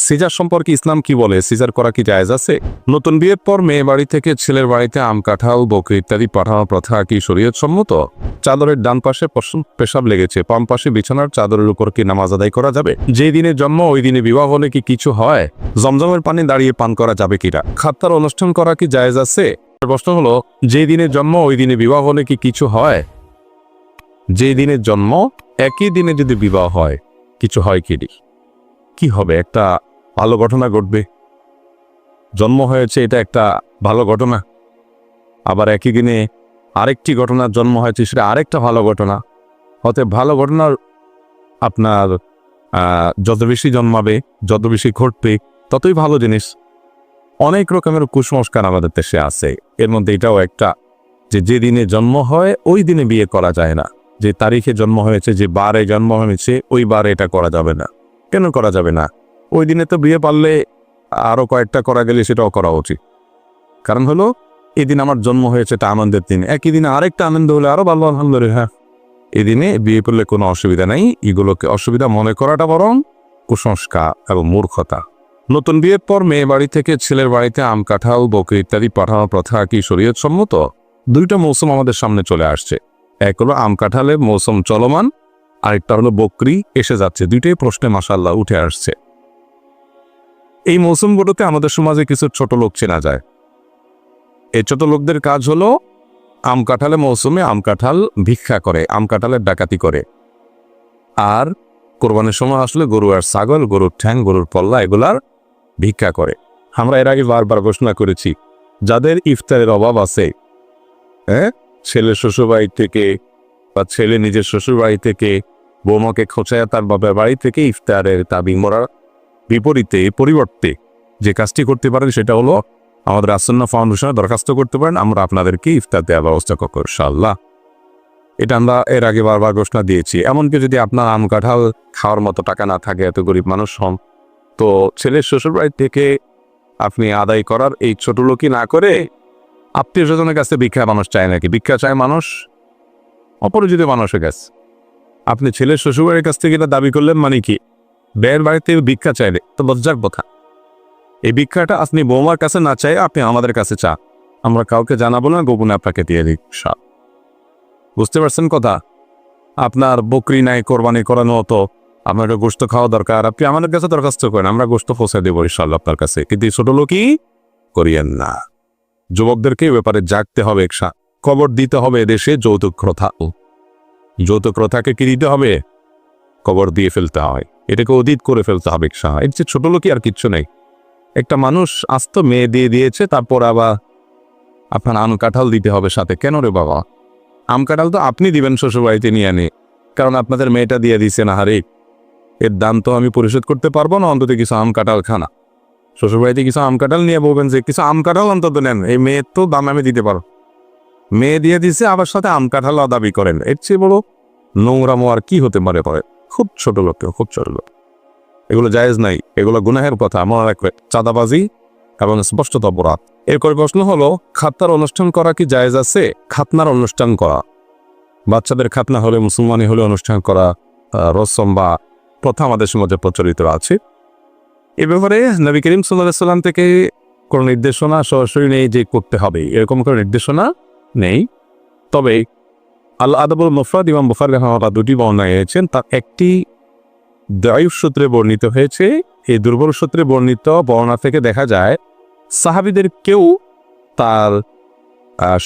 Caesar সম্পর্কে ইসলাম কি বলে? সিজার করা কি জায়েজ আছে? নতুন বিয়ের পর মেয়ে বাড়ি থেকে ছেলের বাড়িতে আম, কাঁঠাল, বকরি ইত্যাদি পাঠানোর প্রথা কি শরীয়ত সম্মত? চাদরের ডান পাশে পেশাব লেগেছে, বাম পাশে বিছানার চাদরের উপর কি নামাজ আদায় করা যাবে? যে দিনে জন্ম ওই দিনে বিবাহ হলে কি কিছু হয়? জমজমের পানি দাঁড়িয়ে পান করা যাবে কিনা? খাত্তার অনুষ্ঠান করা কি জায়েজ আছে? প্রশ্ন হলো, যে দিনে জন্ম ওই দিনে বিবাহ হলে কি কিছু হয়? যে দিনে জন্ম একই দিনে যদি বিবাহ হয় কিছু হয় কি হবে? একটা ভালো ঘটনা ঘটবে। জন্ম হয়েছে, এটা একটা ভালো ঘটনা। আবার একই দিনে আরেকটি ঘটনার জন্ম হয়েছে, সেটা আরেকটা ভালো ঘটনা। অতএব ভালো ঘটনার আপনার যত বেশি জন্মাবে, যত বেশি ঘটবে, ততই ভালো জিনিস। অনেক রকমের কুসংস্কার আমাদের দেশে আছে, এর মধ্যে এটাও একটা, যে দিনে জন্ম হয় ওই দিনে বিয়ে করা যায় না। যে তারিখে জন্ম হয়েছে, যে বারে জন্ম হয়েছে, ওই বারে এটা করা যাবে না। কেন করা যাবে না? ওই দিনে তো বিয়ে পারলে আরো কয়েকটা করা গেলে সেটাও করা উচিত। কারণ হলো, এদিন আমার জন্ম হয়েছে, এটা আনন্দের দিন। একই দিনে আরেকটা আনন্দ হলে আরো ভালো, আলহামদুলিল্লাহ। হ্যাঁ, এই দিনে বিয়ে করলে কোনো অসুবিধা নেই। এগুলোকে অসুবিধা মনে করাটা বরং কুসংস্কার এবং মূর্খতা। নতুন বিয়ের পর মেয়ে বাড়ি থেকে ছেলের বাড়িতে আম, কাঁঠাল, বকরি ইত্যাদি পাঠানোর প্রথা কি শরীয়ত সম্মত? দুইটা মৌসুম আমাদের সামনে চলে আসছে। এক হলো আম কাঁঠালের মৌসুম চলমান, আরেকটা হলো বকরি এসে যাচ্ছে। দুইটাই প্রশ্নে মাশাআল্লাহ উঠে আসছে। এই মৌসুমগুলোতে আমাদের সমাজে কিছু ছোট লোক চেনা যায়। এই ছোট লোকদের কাজ হলো আম কাঁঠালের মৌসুমে আম কাঁঠাল ভিক্ষা করে, আম কাঁঠালের ডাকাতি করে। আর কোরবানির সময় আসলে গরু আর ছাগল, গরুর ঠ্যাং, গরুর পল্লা, এগুলার ভিক্ষা করে। আমরা এর আগে বারবার ঘোষণা করেছি, যাদের ইফতারের অভাব আছে, ছেলে শ্বশুরবাড়ি থেকে বা ছেলে নিজের শ্বশুরবাড়ি থেকে বৌমাকে খোঁচায় তার বাবার বাড়ি থেকে ইফতারের দাবি মরার পরিবর্তে যে কাজটি করতে পারেন সেটা হলো আমাদের আসন্না ফাউন্ডেশনে দরখাস্ত করতে পারেন। আমরা আপনাদেরকে ইফতার দেওয়ার ব্যবস্থা করব ইনশাআল্লাহ। এটা আমরা এর আগে বারবার ঘোষণা দিয়েছি। এমনকি যদি আপনার আম কাঁঠাল খাওয়ার মতো টাকা না থাকে, এত গরিব মানুষ হন, তো ছেলের শ্বশুরবাড়ি থেকে আপনি আদায় করার এই ছোট লোকই না করে আত্মীয় স্বজনের কাছে ভিক্ষা মানুষ চায় নাকি? ভিক্ষা চায় মানুষ অপরিচিত মানুষের কাছে। আপনি ছেলের শ্বশুরবাড়ির কাছ থেকে এটা দাবি করলেন, মানে কি? বের বাড়িতে ভিক্ষা চাইলে তো লজ্জার কথা। এই ভিক্ষাটা আপনি বৌমার কাছে না চাই, আপনি আমাদের কাছে চা, আমরা কাউকে জানাবো না, গোপনে আপনাকে দিয়ে দিই। বুঝতে পারছেন কথা? আপনার বকরি নাই, কোরবানি করানো হতো, আপনার গোশত খাওয়া দরকার, আপনি আমাদের কাছে দরখাস্ত করেন, আমরা গোশত পৌঁছে দেবো ইনশাআল্লাহ আপনার কাছে। কিন্তু ছোট লোকই করিয়েন না। যুবকদেরকে এ ব্যাপারে জাগতে হবে। খবর দিতে হবে এদেশে যৌতুক প্রথাকে কি দিতে হবে? কবর দিয়ে ফেলতে হয়, এটাকে অতীত করে ফেলতে হবে। এর যে ছোট লোকই আর কিচ্ছু নেই। একটা মানুষ আস্ত মেয়ে দিয়ে দিয়েছে, তারপর আবার আপনার আম কাঁঠাল দিতে হবে সাথে। কেন রে বাবা? আম কাঁঠাল তো আপনি দিবেন শ্বশুরবাড়িতে নিয়ে আনে, কারণ আপনাদের মেয়েটা দিয়ে দিচ্ছে না। হারে, এর দাম তো আমি পরিশোধ করতে পারবো না, অন্তত কিছু আম কাঁঠাল খানা। শ্বশুরবাড়িতে কিছু আম কাঁঠাল নিয়ে বলবেন যে কিছু আম কাঁঠাল অন্তত নেন, এই মেয়ের তো দাম আমি দিতে পারবো। মেয়ে দিয়ে দিছে, আবার সাথে আম কাঁঠাল দাবি করেন। এর চেয়ে বড় নোংরামো আর কি হতে পারে? খুব ছোট লোক। এগুলো জায়েজ নাই, এগুলো গুনাহের কথা, মনে রাখবে। চাঁদাবাজি এবং স্পষ্টত অপরাধ। এরপর প্রশ্ন হলো, খাতনার অনুষ্ঠান করা কি জায়েজ আছে? খাতনার অনুষ্ঠান করা, বাচ্চাদের খাতনা হলে, মুসলমানি হলে অনুষ্ঠান করা রসম বা প্রথা আমাদের সমাজে প্রচলিত আছে। এ ব্যাপারে নবী করিম সাল্লাল্লাহু আলাইহি ওয়াসাল্লাম থেকে কোনো নির্দেশনা সরাসরি নেই যে করতে হবে, এরকম কোনো নির্দেশনা নেই। তবে আল আদাবুল মুফরাদ ইমাম বুখারী রাহিমাহুল্লাহ দুটি বর্ণনা এনেছেন, তার একটি দায়ীফ সূত্রে বর্ণিত হয়েছে। এই দুর্বল সূত্রে বর্ণিত বর্ণনা থেকে দেখা যায় সাহাবীদের কেউ তার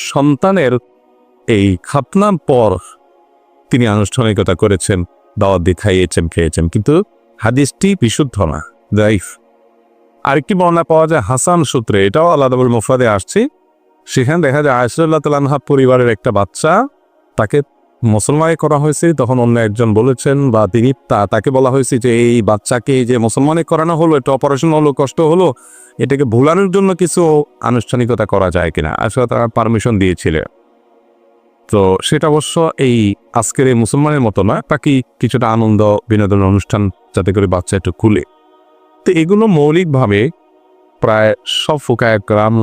সন্তানের এই খাতনার পর তিনি আনুষ্ঠানিকতা করেছেন, দাওয়াত দিয়ে খাইয়েছেন, খেয়েছেন, কিন্তু হাদিসটি বিশুদ্ধ না, দায়ীফ। আরেকটি বর্ণনা পাওয়া যায় হাসান সূত্রে, এটাও আল আদাবুল মুফরাদে আসছে। সেখানে দেখা যায় আয়েশা রাদিয়াল্লাহু তাআলা আনহা পরিবারের একটা বাচ্চা, তাকে মুসলমানি করা হয়েছে। তখন অন্য একজন বলেছেন, বা তিনি তাকে বলা হয়েছে যে এই বাচ্চাকে যে মুসলমানি করানো হলো, এটা অপারেশন হলো, কষ্ট হলো, এটাকে ভুলানোর জন্য কিছু আনুষ্ঠানিকতা করা যায় কিনা। আসলে তারা পারমিশন দিয়েছিলেন। তো সেটা অবশ্য এই আজকের এই মুসলমানের মতো না, বাকি কিছুটা আনন্দ বিনোদনের অনুষ্ঠান, যাতে করে বাচ্চা একটু খুলে। তো এগুলো মৌলিকভাবে প্রায় সব ফুকায়ে কেরাম,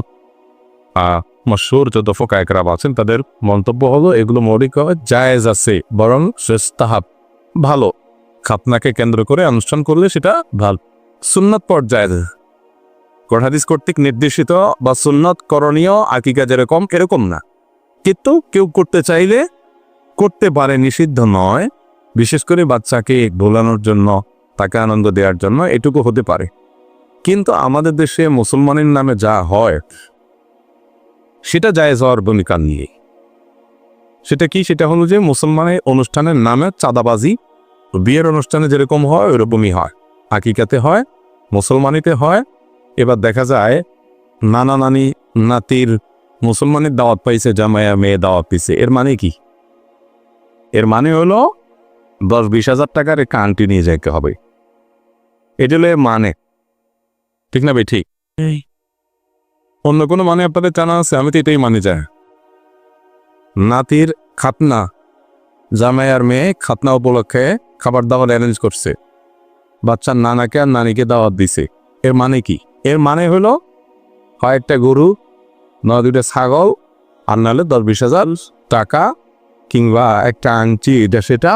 মশহুর যত ফুকায়ে কেরাম আছেন, তাদের মন্তব্য হলো এগুলো মৌলিকভাবে জায়েজ আছে, বরং মুস্তাহাব, ভালো। খাতনাকে কেন্দ্র করে অনুষ্ঠান করলে সেটা ভালো। সুন্নত পর্যায়ে কোরআন হাদিস কর্তৃক নির্দেশিত বা সুন্নত করণীয় আকিকা যেরকম এরকম না, কিন্তু কেউ করতে চাইলে করতে পারে, নিষিদ্ধ নয়। বিশেষ করে বাচ্চাকে ভোলানোর জন্য, তাকে আনন্দ দেওয়ার জন্য এটুকু হতে পারে। কিন্তু আমাদের দেশে মুসলমানের নামে যা হয় সেটা জায়েজ হওয়ার ভূমিকা নিয়ে। সেটা কি? সেটা হলো যে মুসলমানের অনুষ্ঠানের নামে চাঁদাবাজি, বিয়ের অনুষ্ঠানে যেরকম হয় ওরকমই হয়, আকিকাতে হয়, মুসলমানিতে হয়। এবার দেখা যায় নানা নানি নাতির মুসলমানের দাওয়াত পাইছে, জামাইয়া মেয়ে দাওয়াত পাইছে। এর মানে কি? এর মানে হলো 10-20 হাজার টাকার একটা আংটি নিয়ে যেতে হবে। এটা হলো মানে, ঠিক না ভাই? ঠিক। অন্য কোনো মানে আপনাদের জানা আছে? আমি তো এটাই মানি যায়। নাতির খাতনা, জামাই আর মেয়ে খাতনা উপলক্ষে খাবার দাবার অ্যারেঞ্জ করছে, বাচ্চার নানাকে আর নানিকে দাওয়াত দিছে। এর মানে কি? এর মানে হলো হয় একটা গরু, নয় 2টা ছাগল, আর নাহলে 10-20 হাজার টাকা কিংবা একটা আংটি, এটা সেটা,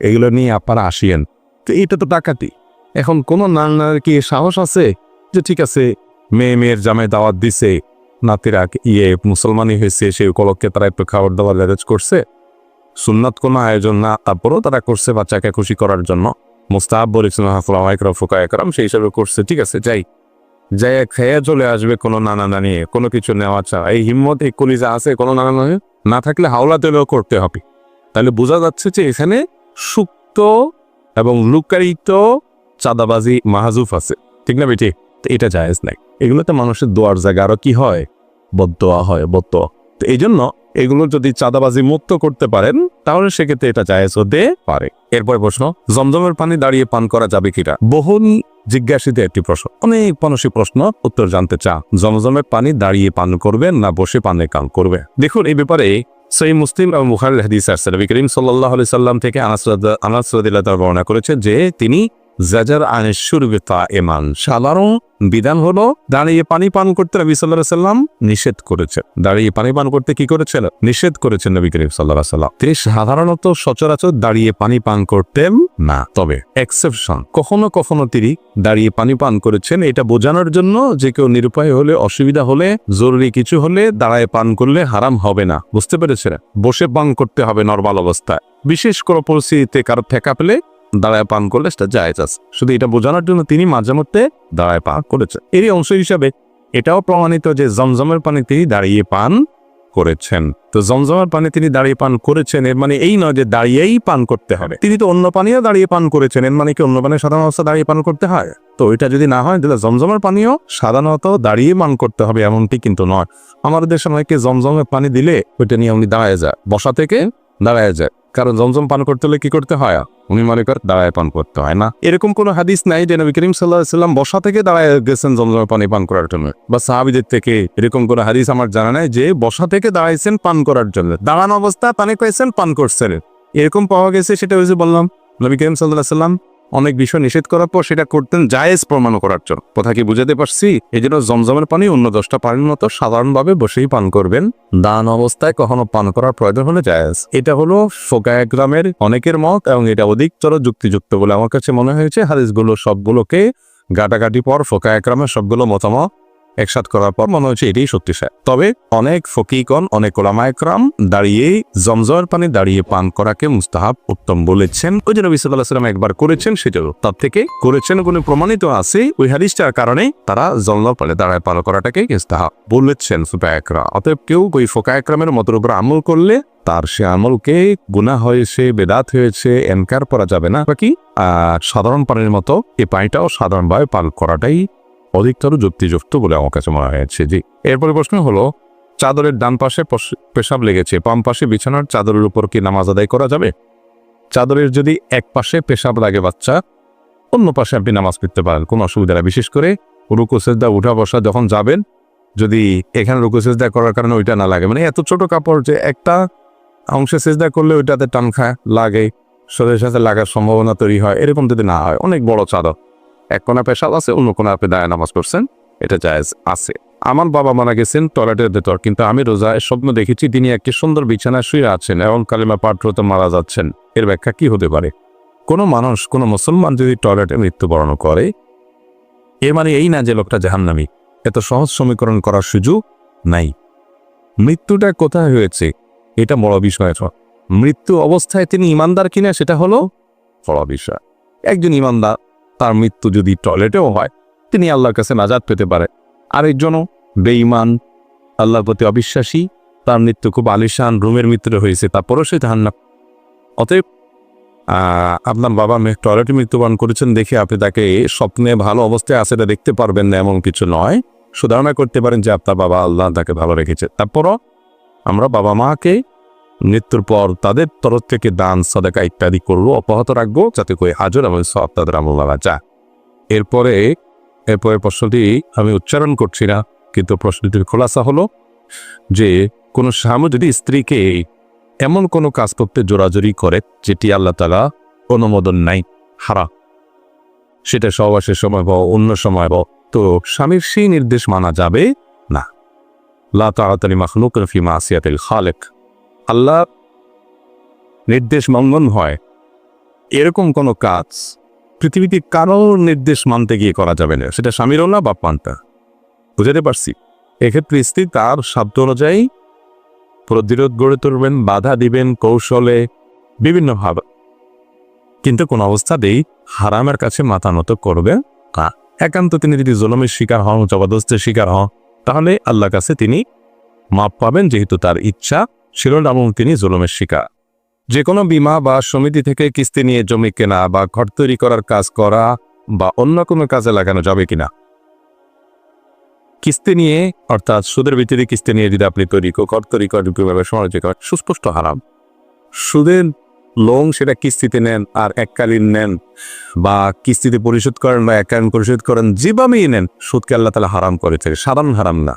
এগুলো নিয়ে আপনারা আসিয়েন। তো এটা তো ডাকাতি। এখন কোনো নানার কি সাহস আছে যে ঠিক আছে মেয়ের জামাই দাওয়াত দিছে, নাতিরা মুসলমানই হয়েছে, সেই উপলক্ষে তারা একটু খাবার দাবার অ্যারেঞ্জ করছে, সুন্নাত কোনো আয়োজন না, তারপরেও তারা করছে বাচ্চাকে খুশি করার জন্য, মুস্তাহাব বলেছিল ফোকা একরাম, সেই হিসাবে করছে, ঠিক আছে, যাই খেয়ে চলে আসবে কোনো নানা নানি, কোনো কিছু নেওয়া চা, এই হিম্মত এই কলিজা আছে কোনো নানা নানি না থাকলে হাওলা তেলেও করতে হবে। তাহলে বোঝা যাচ্ছে যে এখানে সুপ্ত এবং লুকায়িত চাঁদাবাজি মাহাজুফ আছে, ঠিক না বেটি? এটা জায়েজ নাই। এগুলোতে মানুষের দোয়ার জায়গা, আরো কি হয়? বদদোয়া হয়, বদদোয়া। তো এই জন্য এগুলো যদি চাঁদাবাজি মুক্ত করতে পারেন তাহলে সেক্ষেত্রে এটা জায়েজ হতে পারে। এরপরে প্রশ্ন, জমজমের পানি দাঁড়িয়ে পান করা যাবে কিনা? বহুল জিজ্ঞাসিত একটি প্রশ্ন, অনেক মানুষই প্রশ্ন উত্তর জানতে চা। জমজমের পানি দাঁড়িয়ে পান করবেন না বসে পানে কান করবে? দেখুন, এই ব্যাপারে সহিহ মুসলিম এবং বুখারীর হাদিস আছে, নবী করিম সাল্লাল্লাহু আলাইহি সাল্লাম থেকে আনাস রাদিয়াল্লাহু তাআলা বর্ণনা করেছে যে তিনি জাজার আনিশ শুরবি কাইমান, সাধারণ বিধান হলো দাঁড়িয়ে পানি পান করতে নবী সাল্লাল্লাহু আলাইহি সাল্লাম নিষেধ করেছেন। দাঁড়িয়ে পানি পান করতে কি করেছেন? নিষেধ করেছেন নবী করিম সাল্লাল্লাহু আলাইহি সাল্লাম। তিনি সাধারণত সচরাচর দাঁড়িয়ে পানি পান করতেন না, তবে এক্সেপশন কখনো কখনো তিনি দাঁড়িয়ে পানি পান করেছেন। এটা বোঝানোর জন্য যে কেউ নিরুপায় হলে, অসুবিধা হলে, জরুরি কিছু হলে দাঁড়ায় পান করলে হারাম হবে না, বুঝতে পেরেছেন? বসে পান করতে হবে নরমাল অবস্থায়। বিশেষ কোনো পরিস্থিতিতে কারো ঠেকা পেলে দাঁড়ায় পান করলে সেটা জায়েজ আছে। শুধু এটা বোঝানোর জন্য তিনি মাঝে মধ্যে দাঁড়ায় পান করেছেন। এরই অংশ হিসাবে এটাও প্রমাণিত যে জমজমের পানি তিনি দাঁড়িয়ে পান করেছেন। তো জমজমের পানি তিনি দাঁড়িয়ে পান করেছেন, এর মানে এই নয় যে দাঁড়িয়েই পান করতে হবে। তিনি তো অন্য পানিও দাঁড়িয়ে পান করেছেন, এর মানে কি অন্য পানি সাধারণ অবস্থা দাঁড়িয়ে পান করতে হয়? তো এটা যদি না হয় তাহলে জমজমের পানিও সাধারণত দাঁড়িয়ে পান করতে হবে এমনটি কিন্তু নয়। আমাদের দেশে অনেকে জমজমের পানি দিলে ওইটা নিয়ে উনি দাঁড়ায় যায়, বসা থেকে দাঁড়ায় যায়। কারণ জমজম পান করতে হলে কি করতে হয়? উনি মনে করেন দাঁড়ায় পান করতে হয় না। এরকম কোনো হাদিস নাই যে নবী করিম সাল্লাল্লাহু আলাইহি সাল্লাম বসা থেকে দাঁড়ায় গেছেন জমজমের পানি পান করার জন্য, বা সাহাবীদের থেকে এরকম কোনো হাদিস আমার জানা নাই যে বসা থেকে দাঁড়াইছেন পান করার জন্য, দাঁড়ানো অবস্থা পানি পাইছেন পান করছেন, এরকম পাওয়া গেছে। সেটা হয়েছে বললাম নবী করিম সাল্লাল্লাহু আলাইহি সাল্লাম অনেক বিষয় নিষেধ করার পর সেটা করতেন জায়েজ প্রমাণ করার জন্য। কথা কি বুঝাতে পারছি? এই জন্য জমজমের পানি অন্য 10টা পানির মতো সাধারণভাবে বসেই পান করবেন, দাঁড়ানো অবস্থায় কখনো পান করার প্রয়োজন হলে জায়েজ। এটা হলো ফোকায়ে কেরামের অনেকের মত এবং এটা অধিকতর যুক্তিযুক্ত বলে আমার কাছে মনে হয়েছে। হাদিসগুলো সবগুলোকে গাটাগাটি পর ফোকায়ে কেরামের সবগুলো মতামত একসাথ করার পর মনে হচ্ছে এটাই শক্তিশালী। তবে অনেক ফকিগণ, অনেক ওলামায়ে কেরাম দাঁড়িয়ে জমজমের পানি দাঁড়িয়ে পান করাকে মুস্তাহাব, উত্তম বলেছেন। ওই যে নবী সাল্লাল্লাহু আলাইহি সাল্লাম একবার করেছেন, সেটাও তার থেকে করেছেন কোনো প্রমাণিত আছে। ওই হাদিসটার কারণে তারা জমজমের পানি দাঁড়ায় পান করাটাকে মুস্তাহাব বলেছেন ফোকায়ে কেরাম। অতএব কেউ ওই ফোকায়ে কেরামের মতের উপর আমল করলে তার সে আমলকে গুনাহ হয়েছে, বেদাত হয়েছে, এনকার করা যাবে না। বাকি সাধারণ পানির মতো এই পানিটাও সাধারণভাবে পান করাটাই অধিকতর যুক্তিযুক্ত বলে আমার কাছে মনে হয়েছে। জি, এরপরে প্রশ্ন হলো, চাদরের ডান পাশে পেশাব লেগেছে, বাম পাশে বিছানার চাদরের উপর কি নামাজ আদায় করা যাবে? চাদরের যদি এক পাশে পেশাব লাগে বাচ্চা, অন্য পাশে আপনি নামাজ পড়তে পারেন, কোনো অসুবিধা নেই। বিশেষ করে রুকু সিজদা উঠা বসা যখন যাবেন, যদি এখানে রুকু সিজদা করার কারণে ওইটা না লাগে, মানে এত ছোট কাপড় যে একটা অংশে সিজদা করলে ওইটাতে টান খায়, লাগে, শরীরের সাথে লাগার সম্ভাবনা তৈরি হয়, এরকম যদি না হয়, অনেক বড় চাদর, এক কোণা পেশাব আছে, অন্য কোণা আপনি দাঁড়ায় নামাজ পড়ছেন, এটা জায়েজ আছে। আমার বাবা মারা গেছেন টয়লেটের ভেতর, কিন্তু আমি রোজায় স্বপ্ন দেখেছি তিনি একটি সুন্দর বিছানায় শুয়ে আছেন এবং কালিমা পাঠ করতে মারা যাচ্ছেন। এর ব্যাখ্যা কি হতে পারে? কোনো মানুষ, কোনো মুসলমান যদি টয়লেটে মৃত্যুবরণ করে এর মানে এই না যে লোকটা জাহান্নামী। এত সহজ সমীকরণ করার সুযোগ নাই। মৃত্যুটা কোথায় হয়েছে এটা বড় বিষয়। মৃত্যু অবস্থায় তিনি ইমানদার কিনা সেটা হলো বড় বিষয়। একজন ইমানদার, তার মৃত্যু যদি টয়লেটেও হয় তিনি আল্লাহর কাছে নাজাত পেতে পারে। আরেকজনও বেঈমান, আল্লাহর প্রতি অবিশ্বাসী, তার মৃত্যু খুব আলিশান রুমের মৃত্যু হয়েছে, তারপরও সে জাহান্নাম। অতএব আপনার বাবা টয়লেটে মৃত্যুবরণ করেছেন দেখে আপনি তাকে স্বপ্নে ভালো অবস্থায় আছে এটা দেখতে পারবেন না এমন কিছু নয়। সুধারণা করতে পারেন যে আপনার বাবা আল্লাহ তাকে ভালো রেখেছে। তারপরও আমরা বাবা মাকে মৃত্যুর পর তাদের তরফ থেকে দান সাদাকা ইত্যাদি করবো, অব্যাহত রাখবো, যাতে করে আজর এবং সব তাদের আমল যায়। এরপরে প্রশ্নটি আমি উচ্চারণ করছি না, কিন্তু প্রশ্নটির খোলাসা হলো যে কোনো স্বামী যদি স্ত্রীকে এমন কোনো কাজ করতে জোরাজোরি করে যেটি আল্লাহ তাআলা অনুমোদন নাই, হারাম, সেটা সহবাসের সময় বা অন্য সময় বা, তো স্বামীর সেই নির্দেশ মানা যাবে না। লা তাআতা লিমাখলুকিন ফি মাসিয়াতিল খালিক। আল্লাহ নির্দেশ লঙ্ঘন হয় এরকম কোনো কাজ পৃথিবীতে কারোর নির্দেশ মানতে গিয়ে করা যাবে না, সেটা স্বামীরও না বাপ মানটা। বুঝাতে পারছি? এক্ষেত্রে স্ত্রী তার সাধ্য অনুযায়ী প্রতিরোধ গড়ে তুলবেন, বাধা দিবেন কৌশলে, বিভিন্নভাবে, কিন্তু কোন অবস্থাতেই হারামের কাছে মাথা নত করবে না। একান্ত তিনি যদি জুলুমের শিকার হন, জবরদস্তের শিকার হন, তাহলে আল্লাহর কাছে তিনি মাপ পাবেন, যেহেতু তার ইচ্ছা ছিল না এবং তিনি জুলুমের শিকার। যে কোনো বীমা বা সমিতি থেকে কিস্তি নিয়ে জমি কেনা বা ঘর তৈরি করার কাজ করা বা অন্য কোনো কাজে লাগানো যাবে কিনা? কিস্তি নিয়ে, অর্থাৎ সুদের ভিত্তিতে কিস্তি নিয়ে যদি আপনি ঘর তৈরি করেন, সমালোচনা করেন, সুস্পষ্ট হারাম। সুদের লোন সেটা কিস্তিতে নেন আর এককালীন নেন, বা কিস্তিতে পরিশোধ করেন বা এককালীন পরিশোধ করেন, যেভাবেই নেন, সুদকে আল্লাহ তাআলা হারাম করেছে, সাধারণ হারাম না।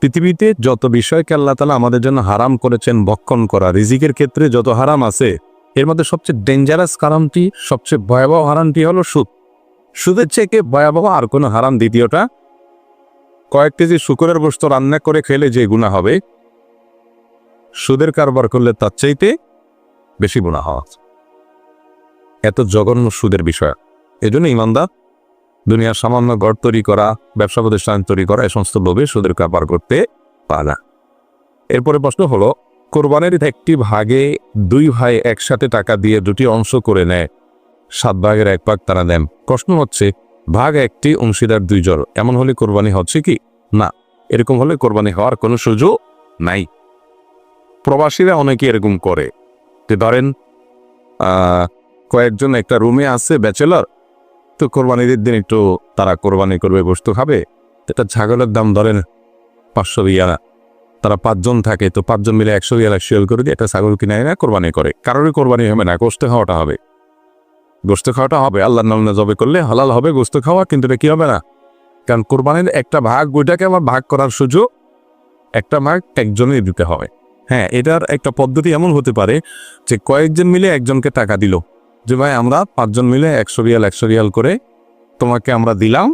পৃথিবীতে যত বিষয়কে আল্লাহ তাআলা আমাদের জন্য হারাম করেছেন ভক্ষণ করা, রিজিকের ক্ষেত্রে যত হারাম আছে, এর মধ্যে সবচেয়ে ডেঞ্জারাস হারামটি, সবচেয়ে ভয়াবহ হারামটি হলো সুদ। সুদের থেকে ভয়াবহ আর কোনো হারাম দ্বিতীয়টা। কয়েক কেজি শুকরের গোশত রান্না করে খেলে যে গুনাহ হবে, সুদের কারবার করলে তার চাইতে বেশি গুনাহ হওয়া। এত জঘন্য সুদের বিষয়। এজন্য ইমানদার দুনিয়ার সামান্য ঘর তৈরি করা, ব্যবসা প্রতিষ্ঠান তৈরি করা, এই সমস্ত লোভে সুদের কারবার করতে পারে না। এরপরে প্রশ্ন হলো, কোরবানির একটি ভাগে দুই ভাই একসাথে টাকা দিয়ে দুটি অংশ করে নেয়, 7 ভাগের 1 ভাগ তারা দেন। প্রশ্ন হচ্ছে, ভাগ একটি, অংশীদার 2 জন, এমন হলে কোরবানি হচ্ছে কি? না, এরকম হলে কোরবানি হওয়ার কোনো সুযোগ নাই। প্রবাসীরা অনেকে এরকম করে যে ধরেন কয়েকজন একটা রুমে আছে ব্যাচেলর, তো কোরবানির দিন একটু তারা কোরবানি করবে, গোশত খাবে। এটা ছাগলের দাম ধরেন 500 রিয়াল, তারা 5 জন থাকে, তো 5 জন মিলে 100 রিয়াল করে দিয়ে একটা ছাগল কিনে না কোরবানি করে। কারোরই কোরবানি হবে না, গোশত খাওয়াটা হবে। গোশত খাওয়াটা হবে আল্লাহর নামে জবে করলে হালাল হবে গোশত খাওয়া, কিন্তু এটা কি হবে না, কারণ কোরবানির একটা ভাগ, ওইটাকে আবার ভাগ করার সুযোগ একটা ভাগ একজনই দিতে হবে। হ্যাঁ, এটার একটা পদ্ধতি এমন হতে পারে যে কয়েকজন মিলে একজনকে টাকা দিল, যে ভাই আমরা 5 জন মিলে 100 রিয়াল করে তোমাকে আমরা দিলাম,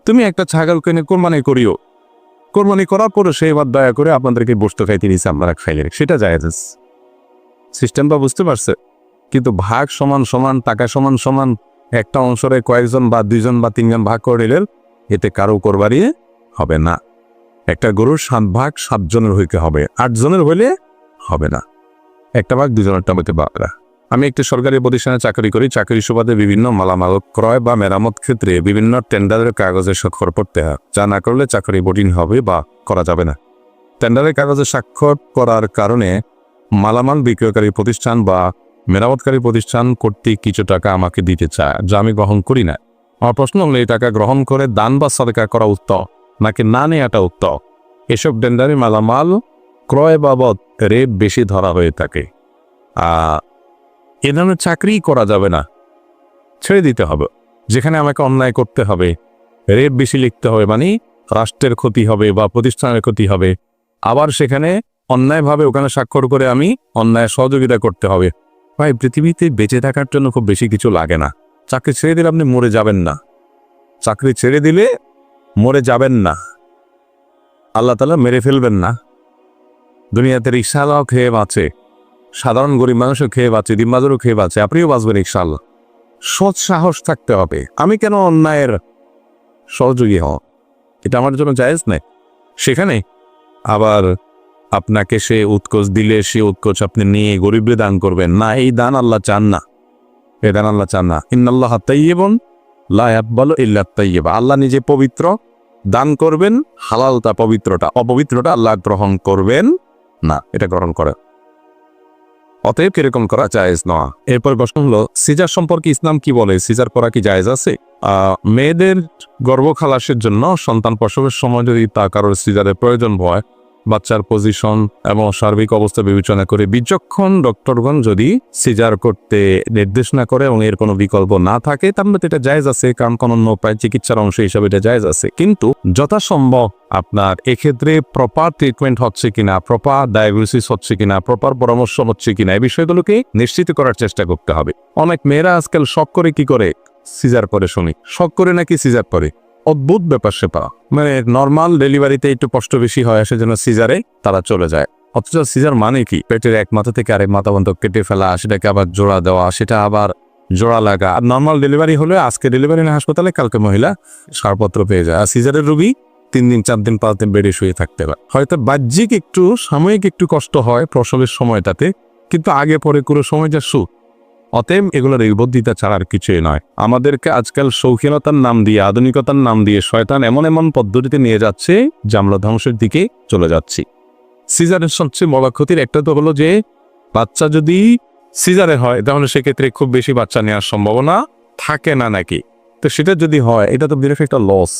তুমি একটা ছাগল কিনে কোরবানি করিও। কোরবানি করার পরে সে এবার দয়া করে আপনাদেরকে গোশত খাইতে দিয়েছে, আপনারা খাইলেন, সেটা জায়েজ। সিস্টেমটা বুঝতে পারছে? কিন্তু ভাগ সমান সমান, টাকা সমান সমান, একটা অংশরে কয়েকজন বা 2 জন বা 3 জন ভাগ করে নিলেন, এতে কারো কোরবানি হবে না। একটা গরুর 7 ভাগ 7 জনের হইতে হবে, 8 জনের হইলে হবে না। একটা ভাগ 2 জনেরটা হইতে পারে না। আমি একটি সরকারি প্রতিষ্ঠানে চাকরি করি। চাকরি সুবাদে বিভিন্ন মালামাল ক্রয় বা মেরামত ক্ষেত্রে বিভিন্ন টেন্ডারের কাগজে স্বাক্ষর করতে হয়, যা না করলে চাকরি বোর্ডিং হবে বা করা যাবে না। টেন্ডারের কাগজে স্বাক্ষর করার কারণে মালামাল বিক্রয়কারী প্রতিষ্ঠান বা মেরামতকারী প্রতিষ্ঠান কর্তৃক কিছু টাকা আমাকে দিতে চায়, যা আমি গ্রহণ করি না। আমার প্রশ্ন হলো, এই টাকা গ্রহণ করে দান বা সাদকা করা উত্তম নাকি না নেওয়াটা উত্তম? এসব টেন্ডারে মালামাল ক্রয় বাবদ রেট বেশি ধরা হয়ে থাকে। এ ধরনের চাকরি করা যাবে না, ছেড়ে দিতে হবে। যেখানে আমাকে অন্যায় করতে হবে, রেট বেশি লিখতে হবে, মানে রাষ্ট্রের ক্ষতি হবে বা প্রতিষ্ঠানের ক্ষতি হবে, আবার সেখানে অন্যায়ভাবে ওখানে স্বাক্ষর করে আমি অন্যায় সহযোগিতা করতে হবে। ভাই, পৃথিবীতে বেঁচে থাকার জন্য খুব বেশি কিছু লাগে না। চাকরি ছেড়ে দিলে আপনি মরে যাবেন না, চাকরি ছেড়ে দিলে মরে যাবেন না, আল্লাহ তাআলা মেরে ফেলবেন না। দুনিয়াতে রিকশাওয়ালাও খেয়ে বাঁচে, সাধারণ গরিব মানুষও খেয়ে বাঁচে, দিনবাজারও খেয়ে বাঁচে, আপনিও বাঁচবেন ইনশাআল্লাহ। সৎ সাহস থাকতে হবে। আমি কেন অন্যায়ের সহযোগী হও, এটা আমার জন্য জায়েজ নাই। সেখানে আবার আপনাকে সে উৎকোচ দিলে সে উৎকোচ আপনি নিয়ে গরিবরে দান করবেন না, এই দান আল্লাহ চান না, এই দান আল্লাহ চান না। ইন্নাল্লাহা তাইয়্যিবুন লা ইয়াকবালু ইল্লা তাইয়্যিবা, আল্লাহ নিজে পবিত্র, দান করবেন হালালটা, পবিত্রটা, অপবিত্রটা আল্লাহ গ্রহণ করবেন না, এটা গ্রহণ করেন। অতএব কিরকম করা জায়েজ নয়। এরপর প্রশ্ন হলো সিজার সম্পর্কে ইসলাম কি বলে, সিজার করা কি জায়েজ আছে? মেয়েদের গর্ভখালাসের জন্য সন্তান প্রসবের সময় যদি তা কারোর সিজারের প্রয়োজন হয়, বাচ্চার পজিশন এবং সার্বিক অবস্থা বিবেচনা করে বিচক্ষণ ডক্টরগণ যদি সিজার করতে নির্দেশ না করে এবং এর কোনো বিকল্প না থাকে, তাহলে এটা জায়েজ আছে, কারণ কোনো প্রায় চিকিৎসার অংশ হিসাবে এটা জায়েজ আছে। কিন্তু যথাসম্ভব আপনার এক্ষেত্রে প্রপার ট্রিটমেন্ট হচ্ছে কিনা, প্রপার ডায়াগনোসিস হচ্ছে কিনা, প্রপার পরামর্শ হচ্ছে কিনা, এই বিষয়গুলোকে নিশ্চিত করার চেষ্টা করতে হবে। অনেক মেয়েরা আজকাল শখ করে কি করে সিজার করে, শুনি শখ করে নাকি সিজার করে, অদ্ভুত ব্যাপার সেপা, মানে নর্মাল ডেলিভারিতে একটু কষ্ট বেশি হয়, সেজন্য সিজারে তারা চলে যায়। অথচ সিজার মানে কি, পেটের এক মাথা থেকে আরেক মাথা পর্যন্ত কেটে ফেলা, সেটাকে আবার জোড়া দেওয়া, সেটা আবার জোড়া লাগা। আর নর্মাল ডেলিভারি হলে আজকে ডেলিভারি না হাসপাতালে, কালকে মহিলা ছাড়পত্র পেয়ে যায়। আর সিজারের রোগী 3 দিন 4 দিন 5 দিন বেডে শুয়ে থাকতে পারে। হয়তো বাহ্যিক একটু সাময়িক একটু কষ্ট হয় প্রসবের সময়টাতে, কিন্তু আগে পরে কোনো সময় যা সুখ। অতএব এগুলো নির্বুদ্ধিতা ছাড়ার কিছুই নয়। আমাদেরকে আজকাল শৌখিনতার নাম দিয়ে, আধুনিকতার নাম দিয়ে শয়তান এমন এমন পদ্ধতিতে নিয়ে যাচ্ছে যে আমরা ধ্বংসের দিকে চলে যাচ্ছি। সিজারের সবচেয়ে বড় ক্ষতির একটা তো হলো যে বাচ্চা যদি সিজারে হয় তাহলে সেক্ষেত্রে খুব বেশি বাচ্চা নেওয়ার সম্ভাবনা থাকে না নাকি। তো সেটা যদি হয় এটা তো বিরাট একটা লস।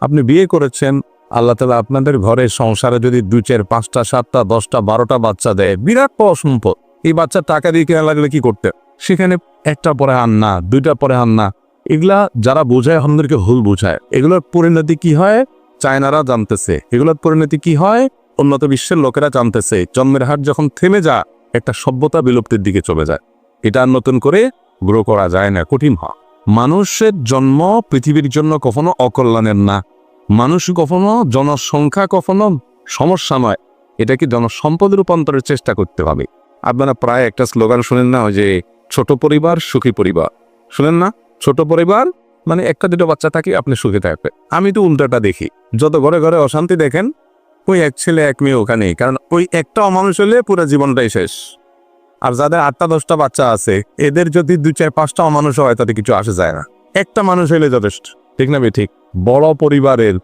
আপনি বিয়ে করেছেন, আল্লাহ তাআলা আপনাদের ঘরে সংসারে যদি 2, 4, 5টা 7টা 10টা 12টা বাচ্চা দেয়, বিরাট সম্পদ। এই বাচ্চার টাকা দিয়ে কেনা লাগলে কি করতে, সেখানে একটা পরে আন না, 2টা পরে আন না, এগুলা যারা বোঝায় আমাদেরকে ভুল বোঝায়। এগুলোর পরিণতি কি হয় চায়নারা জানতেছে, এগুলোর পরিণতি কি হয় উন্নত বিশ্বের লোকেরা জানতেছে। জন্মের হার যখন থেমে যায় একটা সভ্যতা বিলুপ্তির দিকে চলে যায়। এটা নতুন করে গ্রো করা যায় না, কঠিন হয়। মানুষের জন্ম পৃথিবীর জন্য কখনো অকল্যাণের না, মানুষ কখনো জনসংখ্যা কখনো সমস্যা নয়, এটাকে জনসম্পদে রূপান্তরের চেষ্টা করতে হবে। আপনারা প্রায় একটা স্লোগান শুনেন না, ওই যে ছোট পরিবার সুখী পরিবার, শুনেন না? ছোট পরিবার মানে 1-2 বাচ্চা থাকে, আপনি সুখে থাকবে। আমি তো উল্টাটা দেখি, যত ঘরে ঘরে অশান্তি দেখেন ওই 1 ছেলে 1 মেয়ে ওখানেই, কারণ ওই একটা অমানুষ হলে পুরো জীবনটাই শেষ। আর যাদের 8টা-10টা বাচ্চা আছে, এদের যদি 2, 4, 5টা অমানুষ হয় তাতে কিছু আসে যায় না, একটা মানুষ হইলে যথেষ্ট, ঠিক না? ঠিক। বড় পরিবারের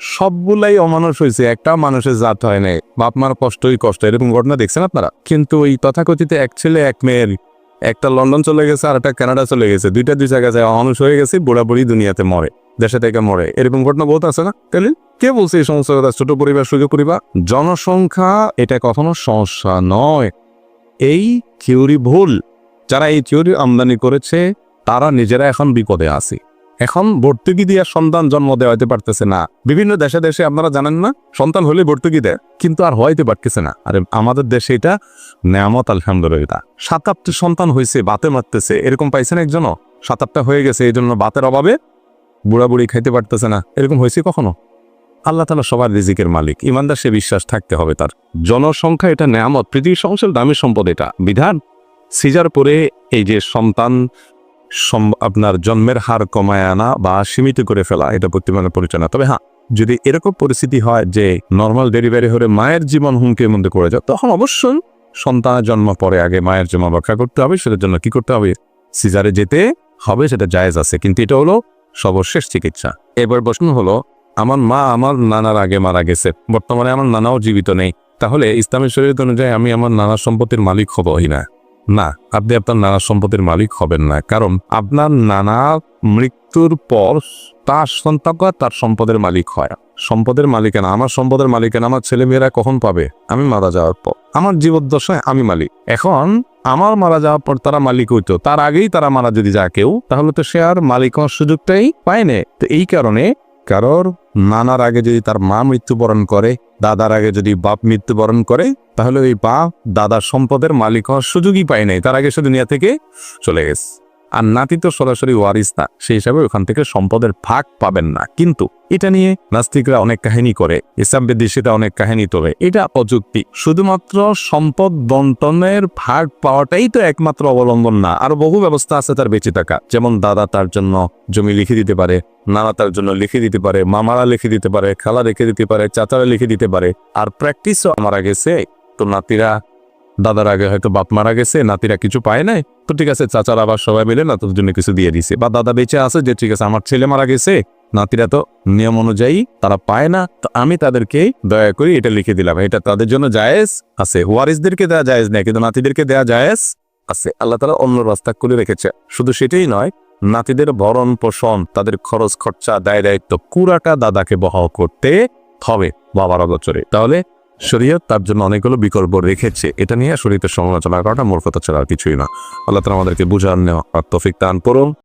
সবগুলাই অমানুষ হয়েছে, একটা মানুষের জাত হয় নাই, বাপ মার কষ্টই কষ্ট, এরকম ঘটনা দেখছেন আপনারা। কিন্তু ওই তথাকথিত 1 ছেলে 1 মেয়ের, একটা লন্ডন চলে গেছে আর একটা কানাডা চলে গেছে, 2টা 2 জায়গায় যায়, অমানুষ হয়ে গেছে, বুড়া বুড়ি দুনিয়াতে মরে, দেশে থেকে মরে, এরকম ঘটনা বহুত আছে না? তাহলে কে বলছে এই সমস্ত কথা? ছোট পরিবার সুখী পরিবার, জনসংখ্যা এটা কখনো সমস্যা নয়, এই থিওরি ভুল। যারা এই থিওরি আমদানি করেছে তারা নিজেরা এখন বিপদে আছে। এখন ভর্তুকি দিয়ে সন্তান জন্ম দেওয়াইতে পারতেছে না। বিভিন্ন দেশে দেশে আপনারা জানেন না, সন্তান হলে ভর্তুকি দেয়, কিন্তু আর হইতে পারতেছে না। আরে আমাদের দেশে এটা নেয়ামত, আলহামদুলিল্লাহ। 7-8টা সন্তান হয়েছে, বাতে মারতেছে, এরকম পাইছেন একজনও? 7-8টা হয়ে গেছে, এই জন্য বাতের অভাবে বুড়া বুড়ি খাইতে পারতেছে না, এরকম হয়েছে কখনো? আল্লাহ তাআলা সবার রিজিকের মালিক, ইমানদার সে বিশ্বাস থাকতে হবে তার। জনসংখ্যা এটা নেয়ামত, পৃথিবীর সংসার দামি সম্পদ, এটা বিধান। সিজার পরে এই যে সন্তান আপনার জন্মের হার কমায় আনা বা সীমিত করে ফেলা, এটা প্রতিমানের পরিচয় না। তবে হ্যাঁ, যদি এরকম পরিস্থিতি হয় যে নর্মাল ডেলিভারি হলে মায়ের জীবন হুমকির মধ্যে পড়ে যায়, তখন অবশ্যই সন্তানের জন্ম পরে আগে মায়ের জীবন রক্ষা করতে হবে। সেটার জন্য কি করতে হবে? সিজারে যেতে হবে, সেটা জায়েজ আছে, কিন্তু এটা হলো সর্বশেষ চিকিৎসা। এবার প্রশ্ন হলো, আমার মা আমার নানার আগে মারা গেছে, বর্তমানে আমার নানাও জীবিত নেই, তাহলে ইসলামের শরীয়ত অনুযায়ী আমি আমার নানার সম্পত্তির মালিক হবই না? না, আপনি আপনার নানার সম্পত্তির মালিক হবেন না, কারণ আপনার নানা মৃত্যুর পর তার সন্তানরা তার সম্পদের মালিক হয়। সম্পদের মালিকানা, আমার সম্পদের মালিকানা আমার ছেলেমেয়েরা কখন পাবে? আমি মারা যাওয়ার পর, আমার জীবদ্দশায় আমি মালিক। এখন আমার মারা যাওয়ার পর তারা মালিক হইতো, তার আগেই তারা মারা যদি যায় কেউ, তাহলে তো সে আর মালিক হওয়ার সুযোগটাই পায় না। তো এই কারণে কারোর নানার আগে যদি তার মা মৃত্যুবরণ করে, দাদার আগে যদি বাপ মৃত্যুবরণ করে, তাহলে ওই বাপ দাদার সম্পদের মালিক হওয়ার সুযোগই পায় নাই, তার আগে সে দুনিয়া থেকে চলে গেছে। আর নাতি তো সরাসরি ওয়ারিস না, সেই হিসাবে ওখান থেকে সম্পদের ভাগ পাবেন না। কিন্তু এটা নিয়ে নাস্তিকরা অনেক কাহিনী করে, ইসলাম বিদ্বেষীরা অনেক কাহিনী তোলে। এটা অযুক্তি। শুধুমাত্র সম্পদ বন্টনের ভাগ পাওয়াটাই তো একমাত্র অবলম্বন না, আর বহু ব্যবস্থা আছে তার বেঁচে থাকা। যেমন দাদা তার জন্য জমি লিখে দিতে পারে, নানা তার জন্য লিখে দিতে পারে, মামারা লিখে দিতে পারে, খালা লিখে দিতে পারে, চাচারা লিখে দিতে পারে। আর প্র্যাকটিসও মারা গেছে, তো নাতিরা, দাদার আগে হয়তো বাপ মারা গেছে, নাতিরা কিছু পায় নাই, তো ঠিক আছে চাচারা আবার সবাই মিলে নাতির জন্য কিছু দিয়ে দিছে। বা দাদা বেঁচে আছে যে ঠিক আছে আমার ছেলে মারা গেছে, নাতিরা তো নিয়ম অনুযায়ী তারা পায় না, তো আমি তাদেরকে দয়া করি এটা লিখে দিলাম, এটা তাদের জন্য জায়েজ আছে। ওয়ারিসদেরকে দেওয়া জায়েজ নেই, কিন্তু নাতিদেরকে দেওয়া জায়েজ আছে। আল্লাহ তাআলা অন্য রাস্তা করে রেখেছে। শুধু সেটাই নয়, নাতিদের ভরণ পোষণ, তাদের খরচ খরচা, দায় দায়িত্ব পুরাটা দাদাকে বহন করতে হবে বাবার অগোচরে। তাহলে শরীয়ত তার জন্য অনেকগুলো বিকল্প রেখেছে। এটা নিয়ে শরীয়তের সমালোচনা করাটা মূর্খতা ছাড়া আর কিছুই না। আল্লাহ তাআলা আমাদেরকে বুঝার নেওয়া আর তৌফিক দান করুন।